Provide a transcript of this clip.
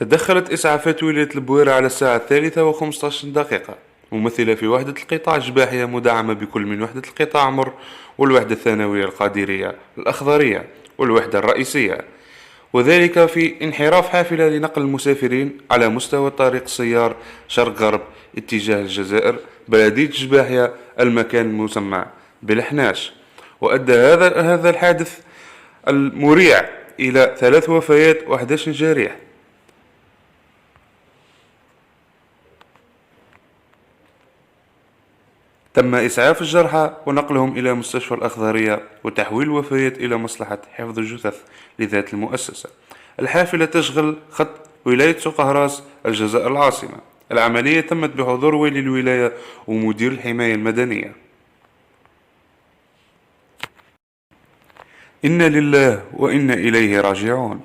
تدخلت إسعافات ولاية البويرة على الساعة 3:15 ممثلة في وحدة القطاع الجباحية مدعمة بكل من وحدة القطاع عمر والوحدة الثانوية القادرية الأخضرية والوحدة الرئيسية، وذلك في انحراف حافلة لنقل المسافرين على مستوى طريق السيار شرق غرب اتجاه الجزائر بلدية جباحية المكان المسمى بالحناش. وأدى هذا الحادث المريع إلى 3 وفيات و11 جريح. تم إسعاف الجرحى ونقلهم إلى مستشفى الأخضرية وتحويل الوفيات إلى مصلحة حفظ الجثث لذات المؤسسة. الحافلة تشغل خط ولاية سقهراس الجزائر العاصمة. العملية تمت بحضور والي الولاية ومدير الحماية المدنية. إنا لله وإنا إليه راجعون.